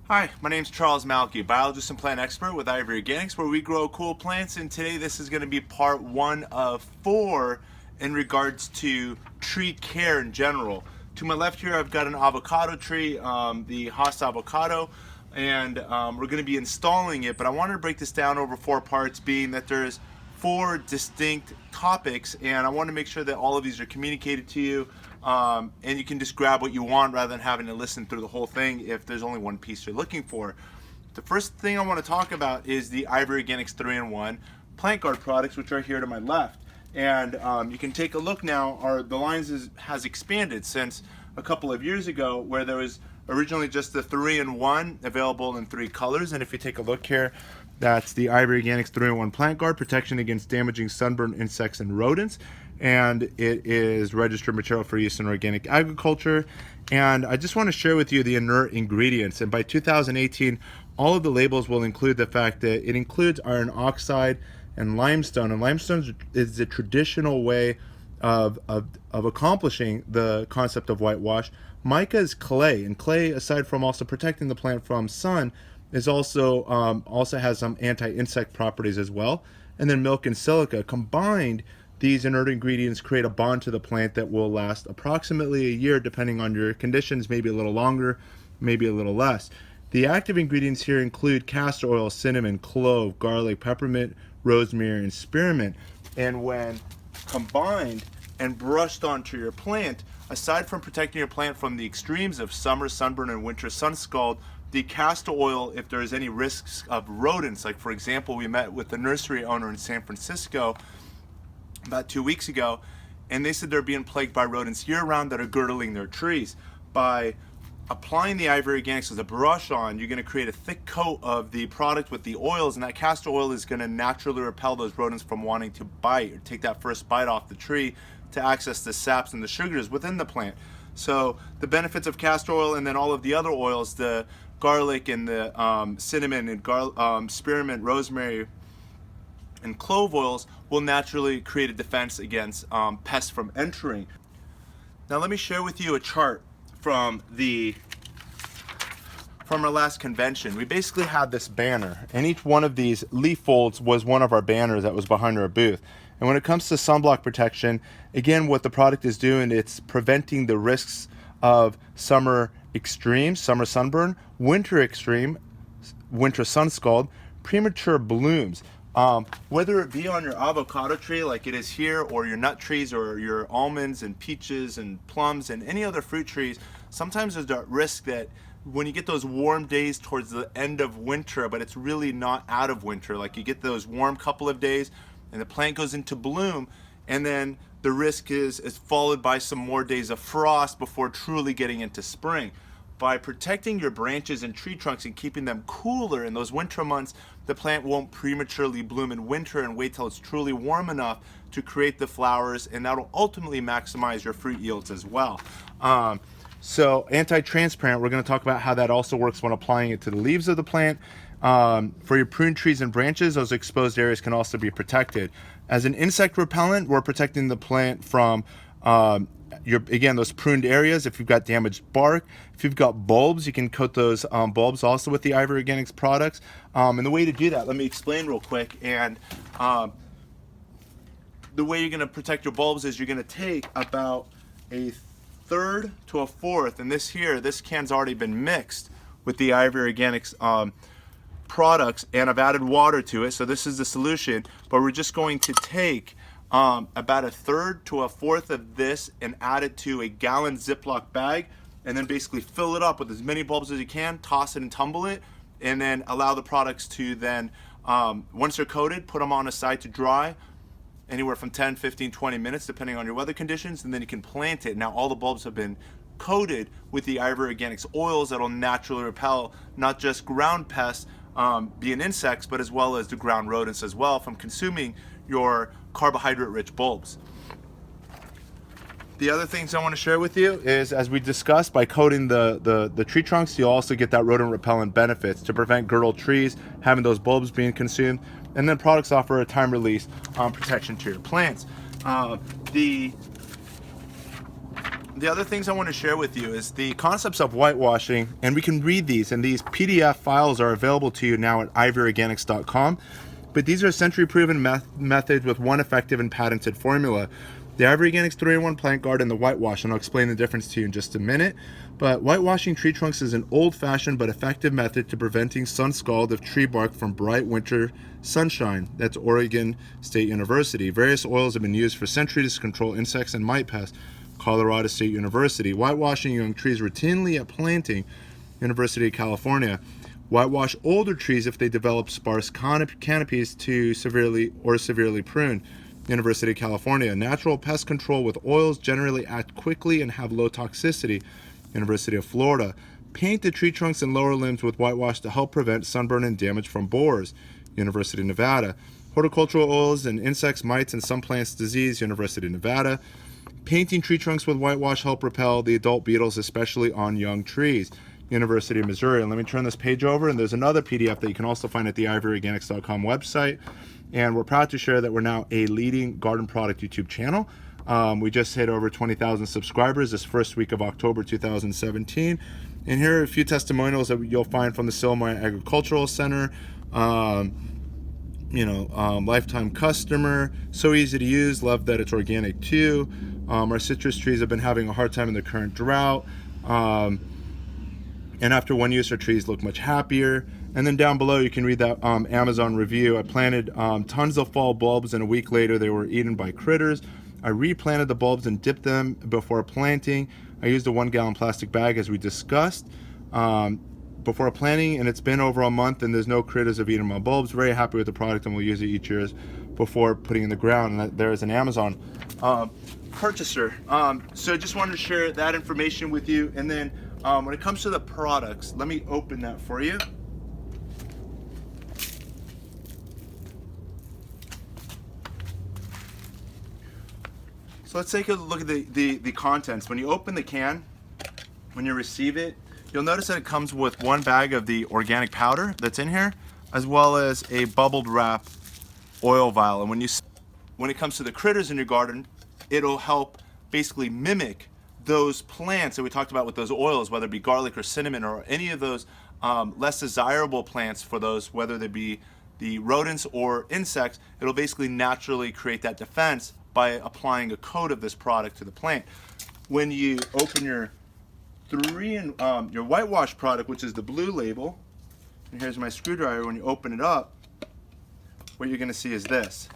Hi, my name is Charles MALKI, biologist and plant expert with Ivory Organics, where we grow cool plants. And today this is going to be part 1 of 4 in regards to tree care in general. To my left here, I've got an avocado tree, the Haas avocado, and we're going to be installing it. But I wanted to break this down over 4 parts, being that there's 4 distinct topics, and I want to make sure that all of these are communicated to you. And you can just grab what you want rather than having to listen through the whole thing if there's only one piece you're looking for. The first thing I want to talk about is the Ivory Organics 3-in-1 plant guard products, which are here to my left. And you can take a look now. The lines has expanded since a couple of years ago, where there was originally just the 3-in-1 available in 3 colors. And if you take a look here, that's the Ivory Organics 3-in-1 plant guard, protection against damaging sunburn, insects, and rodents. And it is registered material for use in organic agriculture. And I just want to share with you the inert ingredients. And by 2018, all of the labels will include the fact that it includes iron oxide and limestone. And limestone is the traditional way of accomplishing the concept of whitewash. Mica is clay, and clay, aside from also protecting the plant from sun, is also has some anti-insect properties as well. And then milk and silica combined, these inert ingredients create a bond to the plant that will last approximately a year, depending on your conditions, maybe a little longer, maybe a little less. The active ingredients here include castor oil, cinnamon, clove, garlic, peppermint, rosemary, and spearmint. And when combined and brushed onto your plant, aside from protecting your plant from the extremes of summer sunburn and winter sun scald, the castor oil, if there is any risks of rodents, like for example, we met with the nursery owner in San Francisco about 2 weeks ago, and they said they're being plagued by rodents year-round that are girdling their trees. By applying the Ivory Organics as a brush on, you're going to create a thick coat of the product with the oils, and that castor oil is going to naturally repel those rodents from wanting to bite or take that first bite off the tree to access the saps and the sugars within the plant. So the benefits of castor oil, and then all of the other oils, the garlic and the cinnamon and spearmint, rosemary, and clove oils, will naturally create a defense against pests from entering. Now let me share with you a chart from our last convention. We basically had this banner, and each one of these leaf folds was one of our banners that was behind our booth. And when it comes to sunblock protection, again, what the product is doing, it's preventing the risks of summer extremes, summer sunburn, winter extreme, winter sun scald, premature blooms. Whether it be on your avocado tree like it is here, or your nut trees, or your almonds and peaches and plums and any other fruit trees, sometimes there's a risk that when you get those warm days towards the end of winter, but it's really not out of winter, like you get those warm couple of days and the plant goes into bloom, and then the risk is followed by some more days of frost before truly getting into spring. By protecting your branches and tree trunks and keeping them cooler in those winter months, the plant won't prematurely bloom in winter and wait till it's truly warm enough to create the flowers, and that'll ultimately maximize your fruit yields as well. So anti-transparent, we're going to talk about how that also works when applying it to the leaves of the plant. For your pruned trees and branches, those exposed areas can also be protected. As an insect repellent, we're protecting the plant from again, those pruned areas. If you've got damaged bark, if you've got bulbs, you can coat those bulbs also with the Ivory Organics products. And the way to do that, let me explain real quick. And the way you're going to protect your bulbs is you're going to take about a third to a fourth, and this can's already been mixed with the Ivory Organics products, and I've added water to it, so this is the solution. But we're just going to take about a third to a fourth of this and add it to a gallon Ziploc bag, and then basically fill it up with as many bulbs as you can, toss it and tumble it, and then allow the products to then, once they're coated, put them on a side to dry, anywhere from 10, 15, 20 minutes, depending on your weather conditions, and then you can plant it. Now all the bulbs have been coated with the Ivory Organics oils that'll naturally repel not just ground pests, being insects, but as well as the ground rodents as well from consuming your carbohydrate-rich bulbs. The other things I want to share with you is, as we discussed, by coating the tree trunks, you'll also get that rodent repellent benefits to prevent girdled trees, having those bulbs being consumed, and then products offer a time release protection to your plants. The the other things I want to share with you is the concepts of whitewashing, and we can read these, and these PDF files are available to you now at ivoryorganics.com. But these are century-proven methods with one effective and patented formula. The Ivory Organics 3-in-1 Plant Guard and the Whitewash, and I'll explain the difference to you in just a minute. But whitewashing tree trunks is an old-fashioned but effective method to preventing sun scald of tree bark from bright winter sunshine. That's Oregon State University. Various oils have been used for centuries to control insects and mite pests. Colorado State University. Whitewashing young trees routinely at planting. University of California. Whitewash older trees if they develop sparse canopies to severely prune. University of California. Natural pest control with oils generally act quickly and have low toxicity. University of Florida. Paint the tree trunks and lower limbs with whitewash to help prevent sunburn and damage from borers. University of Nevada. Horticultural oils and insects, mites, and some plants disease. University of Nevada. Painting tree trunks with whitewash help repel the adult beetles, especially on young trees. University of Missouri. And let me turn this page over, and there's another PDF that you can also find at the ivoryorganics.com website. And we're proud to share that we're now a leading garden product YouTube channel. We just hit over 20,000 subscribers this first week of October 2017. And here are a few testimonials that you'll find from the SPELLMAN Agricultural Center. Lifetime customer, so easy to use, love that it's organic too. Our citrus trees have been having a hard time in the current drought. And after one use, our trees look much happier. And then down below, you can read that Amazon review. I planted tons of fall bulbs, and a week later, they were eaten by critters. I replanted the bulbs and dipped them before planting. I used a 1-gallon plastic bag, as we discussed, before planting, and it's been over a month, and there's no critters have eaten my bulbs. Very happy with the product, and we'll use it each year before putting in the ground. And there is an Amazon purchaser. So I just wanted to share that information with you. And then when it comes to the products, let me open that for you. So let's take a look at the contents. When you open the can, when you receive it, you'll notice that it comes with one bag of the organic powder that's in here, as well as a bubbled wrap oil vial. And when it comes to the critters in your garden, it'll help basically mimic those plants that we talked about with those oils, whether it be garlic or cinnamon or any of those less desirable plants for those, whether they be the rodents or insects. It'll basically naturally create that defense by applying a coat of this product to the plant. When you open your your whitewash product, which is the blue label, and here's my screwdriver, when you open it up, what you're gonna see is this.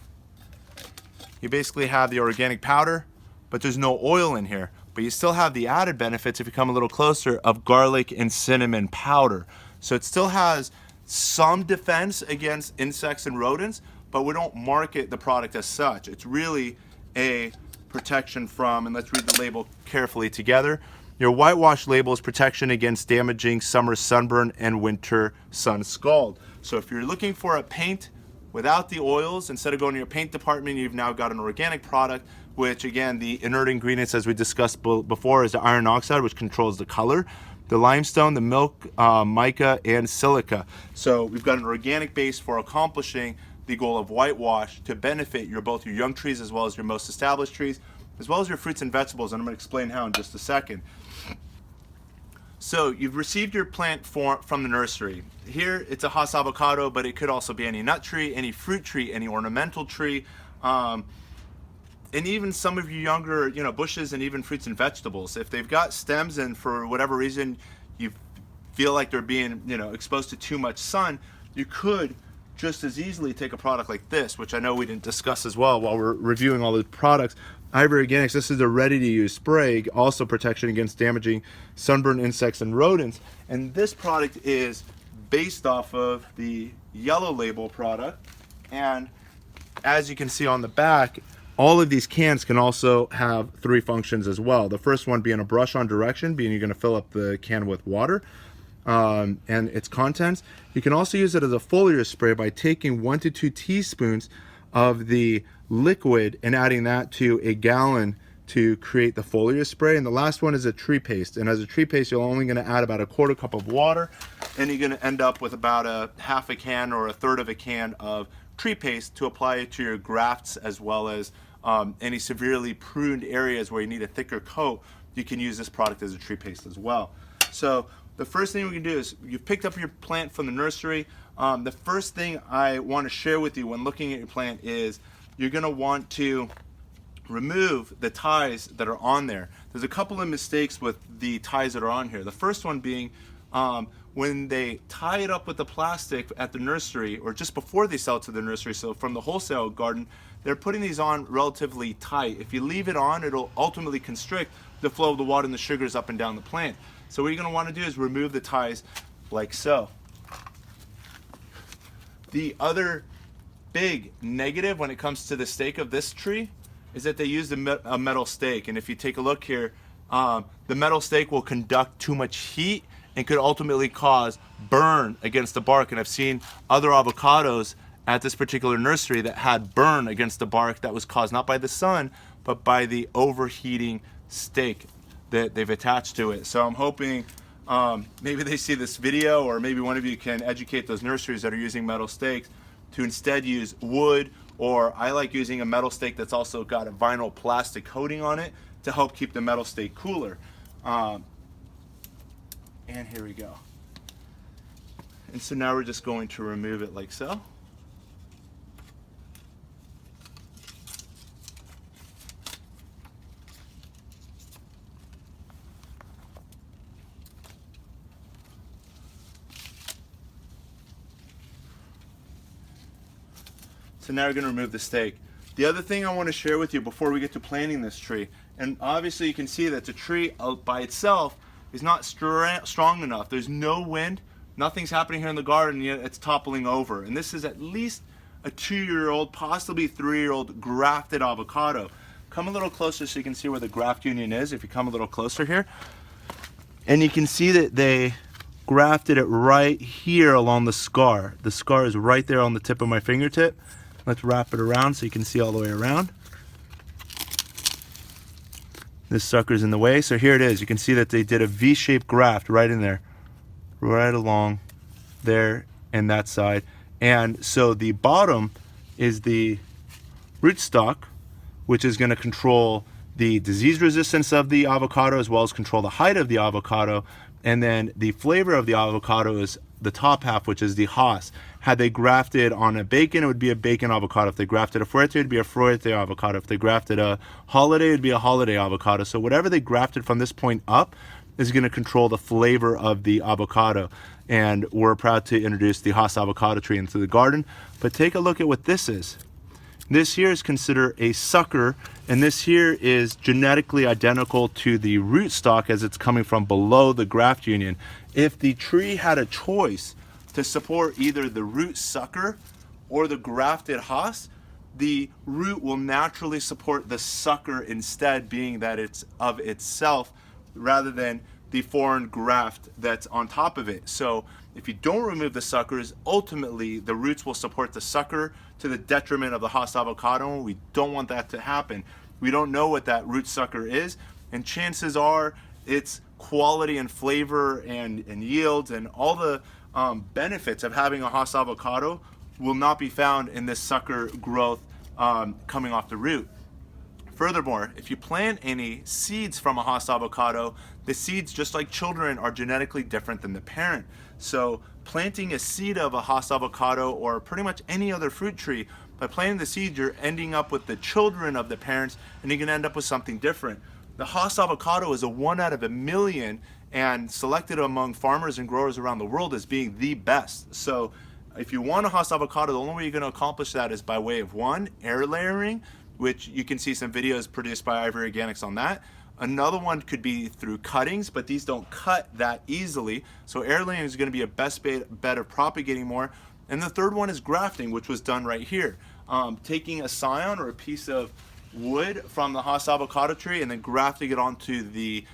You basically have the organic powder, but there's no oil in here. But you still have the added benefits, if you come a little closer, of garlic and cinnamon powder. So it still has some defense against insects and rodents, but we don't market the product as such. It's really a protection from, and let's read the label carefully together. Your whitewash label is protection against damaging summer sunburn and winter sun scald. So if you're looking for a paint without the oils, instead of going to your paint department, you've now got an organic product, which again, the inert ingredients, as we discussed before, is the iron oxide, which controls the color, the limestone, the milk, mica, and silica. So we've got an organic base for accomplishing the goal of whitewash to benefit both your young trees as well as your most established trees, as well as your fruits and vegetables, and I'm going to explain how in just a second. So you've received your plant from the nursery. Here it's a Hass avocado, but it could also be any nut tree, any fruit tree, any ornamental tree, and even some of your younger bushes and even fruits and vegetables. If they've got stems and for whatever reason you feel like they're being exposed to too much sun, you could just as easily take a product like this, which I know we didn't discuss as well while we're reviewing all the products. Ivory Organics, this is a ready-to-use spray, also protection against damaging sunburn, insects, and rodents. And this product is based off of the yellow label product. And as you can see on the back, all of these cans can also have 3 functions as well. The first one being a brush-on direction, being you're going to fill up the can with water and its contents. You can also use it as a foliar spray by taking 1 to 2 teaspoons of the liquid and adding that to a gallon to create the foliar spray. And the last one is a tree paste. And as a tree paste, you're only going to add about a 1/4 cup of water, and you're going to end up with about a 1/2 can or 1/3 of a can of tree paste to apply it to your grafts, as well as any severely pruned areas where you need a thicker coat. you can use this product as a tree paste as well. So the first thing we can do is, you've picked up your plant from the nursery. The first thing I want to share with you when looking at your plant is you're going to want to remove the ties that are on there. There's a couple of mistakes with the ties that are on here. The first one being when they tie it up with the plastic at the nursery, or just before they sell it to the nursery, so from the wholesale garden, they're putting these on relatively tight. If you leave it on, it'll ultimately constrict the flow of the water and the sugars up and down the plant. So what you're going to want to do is remove the ties like so. The other big negative when it comes to the stake of this tree is that they used a metal stake, and if you take a look here, the metal stake will conduct too much heat and could ultimately cause burn against the bark. And I've seen other avocados at this particular nursery that had burn against the bark that was caused not by the sun, but by the overheating stake that they've attached to it. So I'm hoping maybe they see this video, or maybe one of you can educate those nurseries that are using metal stakes to instead use wood, or I like using a metal stake that's also got a vinyl plastic coating on it to help keep the metal stake cooler. And here we go. And so now we're just going to remove it like so. So now we're going to remove the stake. The other thing I want to share with you before we get to planting this tree, and obviously you can see that the tree by itself is not strong enough. There's no wind, nothing's happening here in the garden, yet it's toppling over. And this is at least a 2-year-old, possibly 3-year-old grafted avocado. Come a little closer so you can see where the graft union is, if you come a little closer here. And you can see that they grafted it right here along the scar. The scar is right there on the tip of my fingertip. Let's wrap it around so you can see all the way around. This sucker's in the way, so here it is. You can see that they did a V-shaped graft right in there, right along there and that side. And so the bottom is the rootstock, which is going to control the disease resistance of the avocado as well as control the height of the avocado. And then the flavor of the avocado is the top half, which is the Hass. Had they grafted on a bacon, it would be a bacon avocado. If they grafted a fuerte, it would be a fuerte avocado. If they grafted a holiday, it would be a holiday avocado. So whatever they grafted from this point up is going to control the flavor of the avocado. And we're proud to introduce the Hass avocado tree into the garden. But take a look at what this is. This here is considered a sucker, and this here is genetically identical to the rootstock as it's coming from below the graft union. If the tree had a choice to support either the root sucker or the grafted Hass, the root will naturally support the sucker instead, being that it's of itself rather than the foreign graft that's on top of it. So if you don't remove the suckers, ultimately the roots will support the sucker to the detriment of the Hass avocado. We don't want that to happen. We don't know what that root sucker is, and chances are its quality and flavor and yields and all the benefits of having a Hass avocado will not be found in this sucker growth coming off the root. Furthermore, if you plant any seeds from a Hass avocado, the seeds, just like children, are genetically different than the parent. So planting a seed of a Hass avocado, or pretty much any other fruit tree, by planting the seed, you're ending up with the children of the parents, and you're going to end up with something different. The Hass avocado is a 1 out of a million, and selected among farmers and growers around the world as being the best. So if you want a Hass avocado, the only way you're going to accomplish that is by way of, one, air layering, which you can see some videos produced by Ivory Organics on that. Another one could be through cuttings, but these don't cut that easily. So air layering is going to be a best bet of propagating more. And the third one is grafting, which was done right here. Taking a scion or a piece of wood from the Hass avocado tree and then grafting it onto the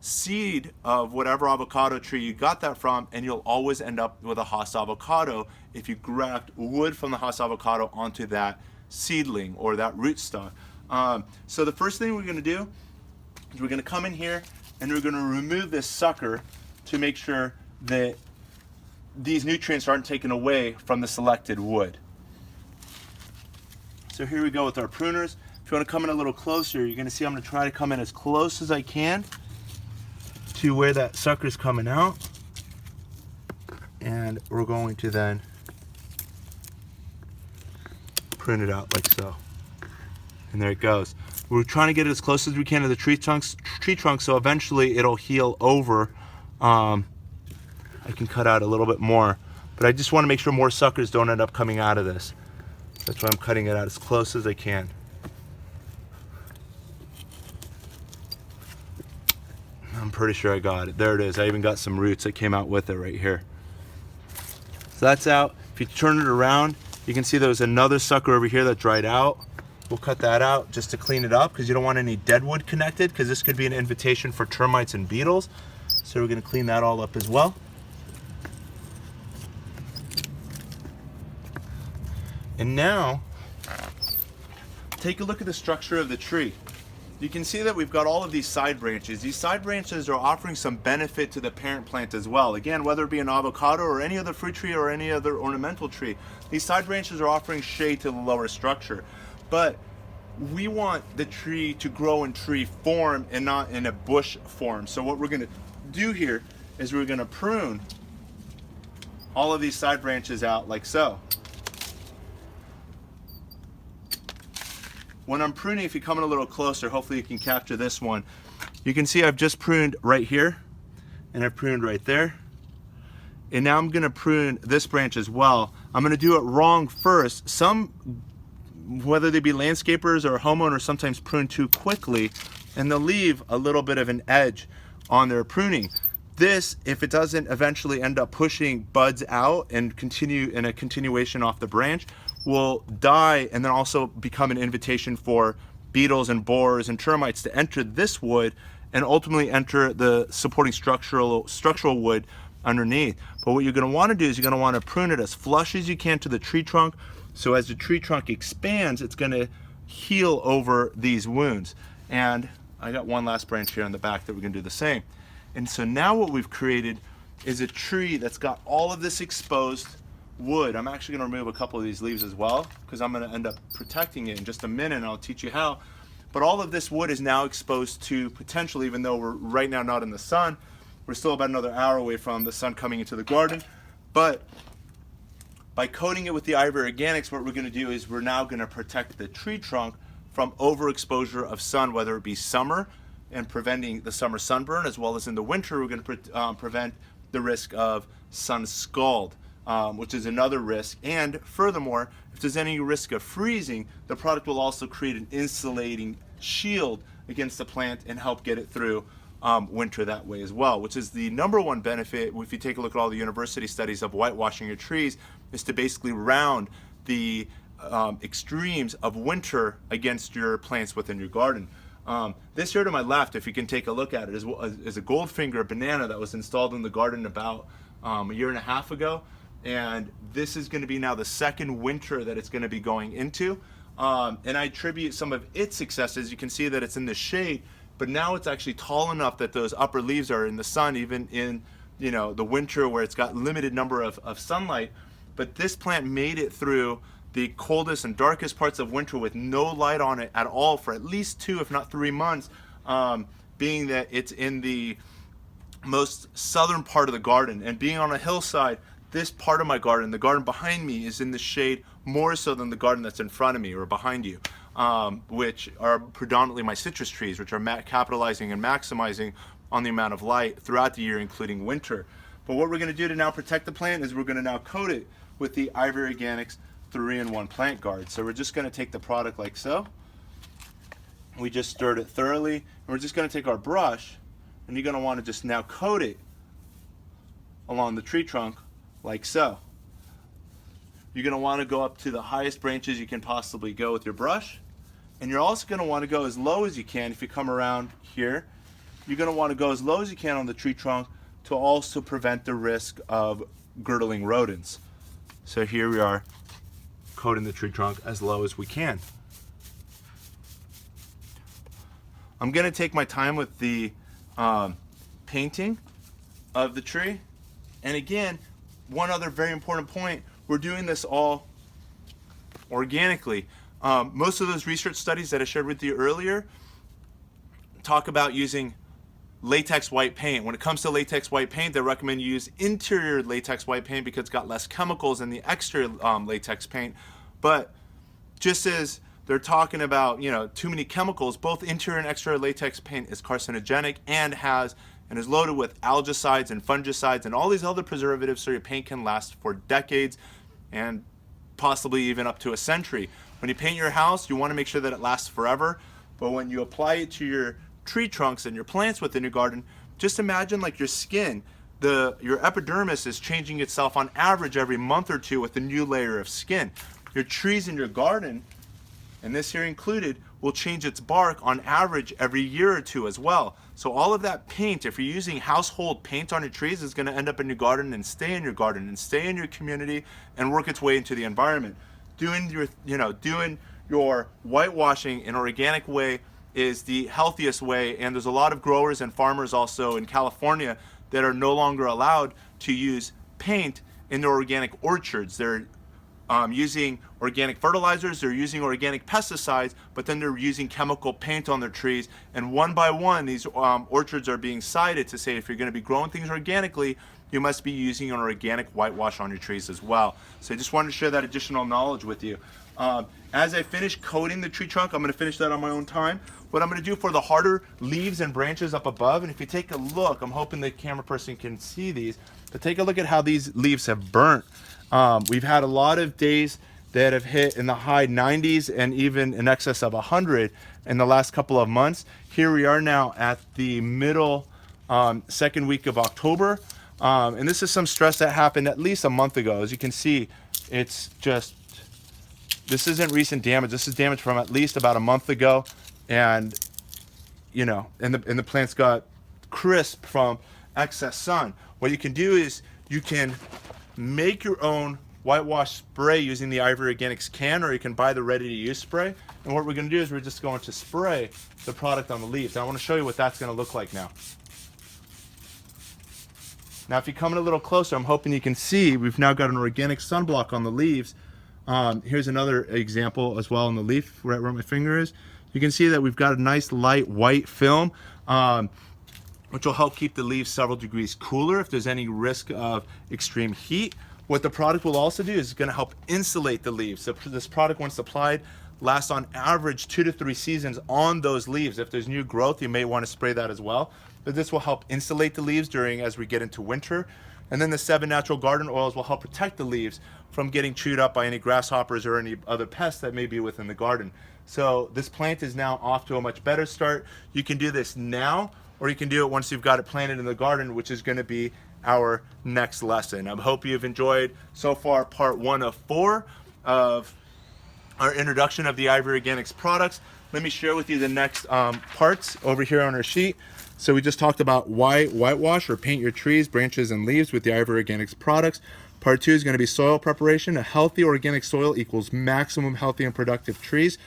seed of whatever avocado tree you got that from, and you'll always end up with a Hass avocado if you graft wood from the Hass avocado onto that seedling or that rootstock. So the first thing we're going to do is we're going to come in here and we're going to remove this sucker to make sure that these nutrients aren't taken away from the selected wood. So here we go with our pruners. If you want to come in a little closer, you're going to see I'm going to try to come in as close as I can to where that sucker's coming out. And we're going to then prune it out like so. And there it goes. We're trying to get it as close as we can to the tree trunk, so eventually it'll heal over. I can cut out a little bit more, but I just want to make sure more suckers don't end up coming out of this. That's why I'm cutting it out as close as I can. I'm pretty sure I got it. There it is. I even got some roots that came out with it right here. So that's out. If you turn it around, you can see there was another sucker over here that dried out. We'll cut that out just to clean it up because you don't want any dead wood connected, because this could be an invitation for termites and beetles. So we're going to clean that all up as well. And now, take a look at the structure of the tree. You can see that we've got all of these side branches. These side branches are offering some benefit to the parent plant as well. Again, whether it be an avocado or any other fruit tree or any other ornamental tree, these side branches are offering shade to the lower structure. But we want the tree to grow in tree form and not in a bush form. So what we're going to do here is we're going to prune all of these side branches out like so. When I'm pruning, if you come in a little closer, hopefully you can capture this one. You can see I've just pruned right here, and I've pruned right there. And now I'm gonna prune this branch as well. I'm gonna do it wrong first. Some, whether they be landscapers or homeowners, sometimes prune too quickly, and they'll leave a little bit of an edge on their pruning. This, if it doesn't eventually end up pushing buds out and continue in a continuation off the branch, will die and then also become an invitation for beetles and borers and termites to enter this wood and ultimately enter the supporting structural wood underneath. But what you're going to want to do is you're going to want to prune it as flush as you can to the tree trunk, so as the tree trunk expands, it's going to heal over these wounds. And I got one last branch here on the back that we're going to do the same. And so now what we've created is a tree that's got all of this exposed wood. I'm actually going to remove a couple of these leaves as well, because I'm going to end up protecting it in just a minute, and I'll teach you how. But all of this wood is now exposed to potential, even though we're right now not in the sun. We're still about another hour away from the sun coming into the garden. But by coating it with the Ivory Organics, what we're going to do is we're now going to protect the tree trunk from overexposure of sun, whether it be summer and preventing the summer sunburn, as well as in the winter, we're going to prevent the risk of sun scald. Which is another risk. And furthermore, if there's any risk of freezing, the product will also create an insulating shield against the plant and help get it through winter that way as well, which is the number one benefit. If you take a look at all the university studies of whitewashing your trees, is to basically round the extremes of winter against your plants within your garden. This here to my left, if you can take a look at it, is a Goldfinger banana that was installed in the garden about a year and a half ago. And this is going to be now the second winter that it's going to be going into. And I attribute some of its successes. You can see that it's in the shade, but now it's actually tall enough that those upper leaves are in the sun, even in the winter where it's got limited number of sunlight. But this plant made it through the coldest and darkest parts of winter with no light on it at all for at least 2, if not 3 months, being that it's in the most southern part of the garden. And being on a hillside, this part of my garden, the garden behind me, is in the shade more so than the garden that's in front of me or behind you, which are predominantly my citrus trees, which are capitalizing and maximizing on the amount of light throughout the year, including winter. But what we're going to do to now protect the plant is we're going to now coat it with the Ivory Organics 3-in-1 Plant Guard. So we're just going to take the product like so. We just stirred it thoroughly, and we're just going to take our brush, and you're going to want to just now coat it along the tree trunk like so. You're going to want to go up to the highest branches you can possibly go with your brush, and you're also going to want to go as low as you can. If you come around here, you're going to want to go as low as you can on the tree trunk to also prevent the risk of girdling rodents. So here we are, coating the tree trunk as low as we can. I'm going to take my time with the painting of the tree. And again, one other very important point, we're doing this all organically. Most of those research studies that I shared with you earlier talk about using latex white paint. When it comes to latex white paint, they recommend you use interior latex white paint because it's got less chemicals than the exterior latex paint. But just as they're talking about, you know, too many chemicals, both interior and exterior latex paint is carcinogenic and is loaded with algicides and fungicides and all these other preservatives, so your paint can last for decades and possibly even up to a century. When you paint your house, you want to make sure that it lasts forever, but when you apply it to your tree trunks and your plants within your garden, just imagine like your skin, your epidermis is changing itself on average every month or two with a new layer of skin. Your trees in your garden, and this here included, will change its bark on average every year or two as well. So all of that paint, if you're using household paint on your trees, is going to end up in your garden and stay in your garden and stay in your community and work its way into the environment. Doing your whitewashing in an organic way is the healthiest way, and there's a lot of growers and farmers also in California that are no longer allowed to use paint in their organic orchards. They're using organic fertilizers, they're using organic pesticides, but then they're using chemical paint on their trees, and one by one these orchards are being cited to say if you're going to be growing things organically, you must be using an organic whitewash on your trees as well. So I just wanted to share that additional knowledge with you. As I finish coating the tree trunk, I'm going to finish that on my own time. What I'm going to do for the harder leaves and branches up above, and if you take a look, I'm hoping the camera person can see these, but take a look at how these leaves have burnt. We've had a lot of days that have hit in the high 90s and even in excess of 100 in the last couple of months. Here we are now at the middle second week of October, and this is some stress that happened at least a month ago. As you can see, it's just, this isn't recent damage. This is damage from at least about a month ago, and you know, and the plants got crisp from excess sun. What you can do is you can make your own whitewash spray using the Ivory Organics can, or you can buy the ready-to-use spray. And what we're going to do is we're just going to spray the product on the leaves. And I want to show you what that's going to look like now. Now, if you come in a little closer, I'm hoping you can see we've now got an organic sunblock on the leaves. Here's another example as well on the leaf, right where my finger is. You can see that we've got a nice light white film, which will help keep the leaves several degrees cooler if there's any risk of extreme heat. What the product will also do is it's going to help insulate the leaves. So this product, once applied, lasts on average 2 to 3 seasons on those leaves. If there's new growth, you may want to spray that as well. But this will help insulate the leaves as we get into winter. And then the 7 natural garden oils will help protect the leaves from getting chewed up by any grasshoppers or any other pests that may be within the garden. So this plant is now off to a much better start. You can do this now, or you can do it once you've got it planted in the garden, which is going to be our next lesson. I hope you've enjoyed so far part 1 of 4 of our introduction of the Ivory Organics products. Let me share with you the next parts over here on our sheet. So we just talked about why whitewash or paint your trees, branches, and leaves with the Ivory Organics products. Part 2 is going to be soil preparation. A healthy organic soil equals maximum healthy and productive trees.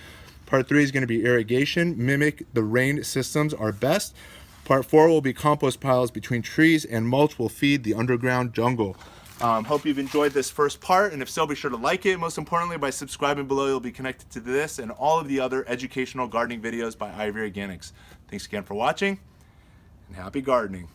Part 3 is going to be irrigation. Mimic the rain systems are best. Part 4 will be compost piles between trees, and mulch will feed the underground jungle. Hope you've enjoyed this first part, and if so, be sure to like it. Most importantly, by subscribing below, you'll be connected to this and all of the other educational gardening videos by Ivory Organics. Thanks again for watching, and happy gardening.